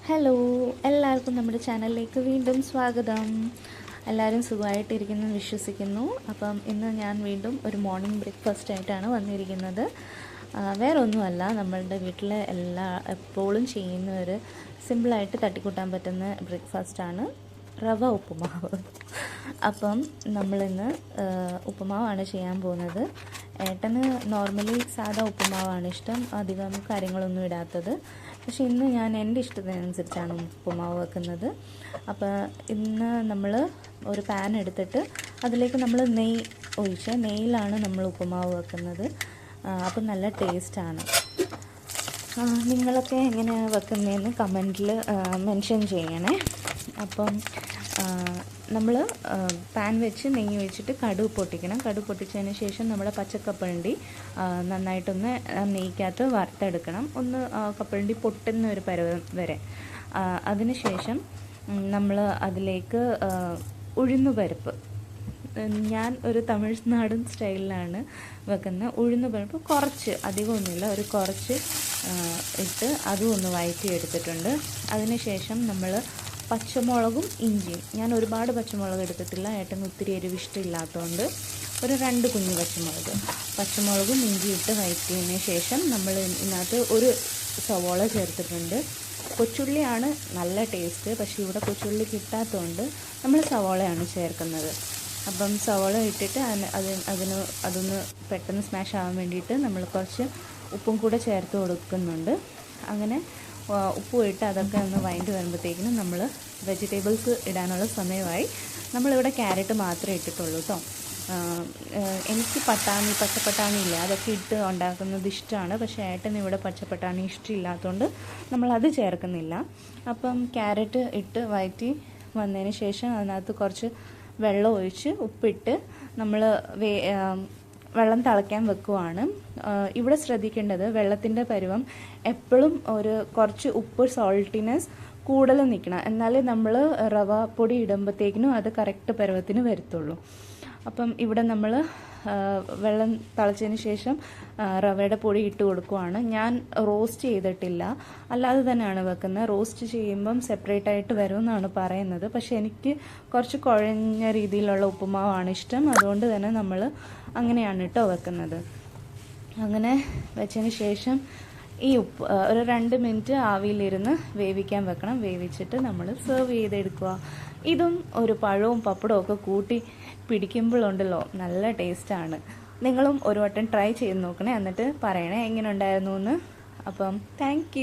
Hello, എല്ലാവർക്കും നമ്മുടെ ചാനലിലേക്ക് വീണ്ടും സ്വാഗതം. എല്ലാവരും സുഖമായിട്ടിരിക്കുന്നു വിശ്വസിക്കുന്നു. അപ്പം ഇന്ന് ഞാൻ വീണ്ടും ഒരു മോർണിംഗ് ബ്രേക്ക്ഫാസ്റ്റ് ആയിട്ടാണ് വന്നിരിക്കുന്നത്. വേറെ ഒന്നുമല്ല, നമ്മളുടെ വീട്ടിൽ എപ്പോഴും ചെയ്യുന്ന ഒരു സിമ്പിളായിട്ട് തട്ടിക്കൂട്ടാൻ പറ്റുന്ന ബ്രേക്ക്ഫാസ്റ്റാണ് റവ ഉപ്പുമാവ്. അപ്പം നമ്മളിന്ന് ഉപ്പുമാവാണ് ചെയ്യാൻ പോകുന്നത്. ഏട്ടന് നോർമലി സാധാ ഉപ്പുമാവാണ് ഇഷ്ടം, അധികം കാര്യങ്ങളൊന്നും ഇടാത്തത്. പക്ഷെ ഇന്ന് ഞാൻ എൻ്റെ ഇഷ്ടത്തിനനുസരിച്ചാണ് ഉപ്പുമാവ് വെക്കുന്നത്. അപ്പോൾ ഇന്ന് നമ്മൾ ഒരു പാൻ എടുത്തിട്ട് അതിലേക്ക് നമ്മൾ നെയ്യ് ഒഴിച്ച് നെയ്യിലാണ് നമ്മൾ ഉപ്പുമാവ് വെക്കുന്നത്. അപ്പം നല്ല ടേസ്റ്റാണ്. നിങ്ങളൊക്കെ എങ്ങനെയാണ് വെക്കുന്നതെന്ന് കമൻറ്റിൽ മെൻഷൻ ചെയ്യണേ. അപ്പം നമ്മൾ പാൻ വെച്ച് നെയ്യ് ഒഴിച്ചിട്ട് കടുക് പൊട്ടിക്കണം. കടുക് പൊട്ടിച്ചതിന് ശേഷം നമ്മുടെ പച്ചക്കപ്പലണ്ടി നന്നായിട്ടൊന്ന് നെയ്ക്കകത്ത് വറുത്തെടുക്കണം. ഒന്ന് കപ്പലണ്ടി പൊട്ടുന്ന ഒരു പരുവം വരെ. അതിന് ശേഷം നമ്മൾ അതിലേക്ക് ഉഴുന്നുപരിപ്പ്, ഞാൻ ഒരു തമിഴ്നാടൻ സ്റ്റൈലിലാണ് വെക്കുന്നത്. ഉഴുന്നുപരിപ്പ് കുറച്ച്, അധികമൊന്നുമില്ല, ഒരു കുറച്ച് ഇട്ട് അതും ഒന്ന് വഴറ്റി എടുത്തിട്ടുണ്ട്. അതിന് ശേഷം നമ്മൾ പച്ചമുളകും ഇഞ്ചിയും, ഞാൻ ഒരുപാട് പച്ചമുളക് എടുത്തിട്ടില്ല, ഏട്ടന് ഒത്തിരി എരിവ് ഇഷ്ടമില്ലാത്തതുകൊണ്ട് ഒരു 2 കുഞ്ഞു പച്ചമുളകും ഇഞ്ചി ഇട്ട് വഴറ്റിയതിന് ശേഷം നമ്മൾ ഇതിനകത്ത് ഒരു സവോള ചേർത്തിട്ടുണ്ട്. കൊച്ചുള്ളിയാണ് നല്ല ടേസ്റ്റ്, പക്ഷേ ഇവിടെ കൊച്ചുള്ളി കിട്ടാത്തതുകൊണ്ട് നമ്മൾ സവോളയാണ് ചേർക്കുന്നത്. അപ്പം സവോള ഇട്ടിട്ട് അതൊന്ന് പെട്ടെന്ന് സ്മാഷ് ആവാൻ വേണ്ടിയിട്ട് നമ്മൾ കുറച്ച് ഉപ്പും കൂടെ ചേർത്ത് കൊടുക്കുന്നുണ്ട്. അങ്ങനെ ഉപ്പും ഇട്ട് അതൊക്കെ ഒന്ന് വഴണ്ടി വരുമ്പോഴത്തേക്കിനും നമ്മൾ വെജിറ്റബിൾസ് ഇടാനുള്ള സമയമായി. നമ്മളിവിടെ ക്യാരറ്റ് മാത്രമേ ഇട്ടിട്ടുള്ളൂ കേട്ടോ. എനിക്ക് പച്ചപ്പട്ടാണി ഇല്ല, അതൊക്കെ ഇട്ട് ഉണ്ടാക്കുന്നത് ഇഷ്ടമാണ്. പക്ഷേ ഏട്ടന് ഇവിടെ പച്ചപ്പട്ടാണി ഇഷ്ടമില്ലാത്തതുകൊണ്ട് നമ്മളത് ചേർക്കുന്നില്ല. അപ്പം ക്യാരറ്റ് ഇട്ട് വഴറ്റി വന്നതിന് ശേഷം അതിനകത്ത് കുറച്ച് വെള്ളം ഒഴിച്ച് ഉപ്പിട്ട് നമ്മൾ വെള്ളം തിളയ്ക്കാൻ വെക്കുവാണ്. ഇവിടെ ശ്രദ്ധിക്കേണ്ടത്, വെള്ളത്തിൻ്റെ പരുവം എപ്പോഴും കുറച്ച് ഉപ്പ് സോൾട്ടിനെസ് കൂടുതൽ നിൽക്കണം, എന്നാലേ നമ്മൾ റവ പൊടി ഇടുമ്പോഴത്തേക്കിനും അത് കറക്റ്റ് പരുവത്തിന് വരത്തുള്ളൂ. അപ്പം ഇവിടെ നമ്മൾ വെള്ളം തിളച്ചതിന് ശേഷം റവയുടെ പൊടി ഇട്ട് കൊടുക്കുവാണ്. ഞാൻ റോസ്റ്റ് ചെയ്തിട്ടില്ല, അല്ലാതെ തന്നെയാണ് വെക്കുന്നത്. റോസ്റ്റ് ചെയ്യുമ്പം സെപ്പറേറ്റ് ആയിട്ട് വരുമെന്നാണ് പറയുന്നത്. പക്ഷെ എനിക്ക് കുറച്ച് കുഴഞ്ഞ രീതിയിലുള്ള ഉപ്പുമാവാണ് ഇഷ്ടം, അതുകൊണ്ട് തന്നെ നമ്മൾ അങ്ങനെയാണ് കേട്ടോ വെക്കുന്നത്. അങ്ങനെ വെച്ചതിന് ശേഷം ഈ ഉപ്പ് ഒരു 2 മിനിറ്റ് ആവിയിലിരുന്ന് വേവിക്കാൻ വെക്കണം. വേവിച്ചിട്ട് നമ്മൾ സെർവ് ചെയ്തെടുക്കുക. ഇതും ഒരു പഴവും പപ്പടവും ഒക്കെ കൂട്ടി പിടിക്കുമ്പോഴുണ്ടല്ലോ, നല്ല ടേസ്റ്റാണ്. നിങ്ങളും ഒരു വട്ടം ട്രൈ ചെയ്ത് നോക്കണേ, എന്നിട്ട് പറയണേ എങ്ങനെ ഉണ്ടായിരുന്നു എന്ന്. അപ്പം താങ്ക്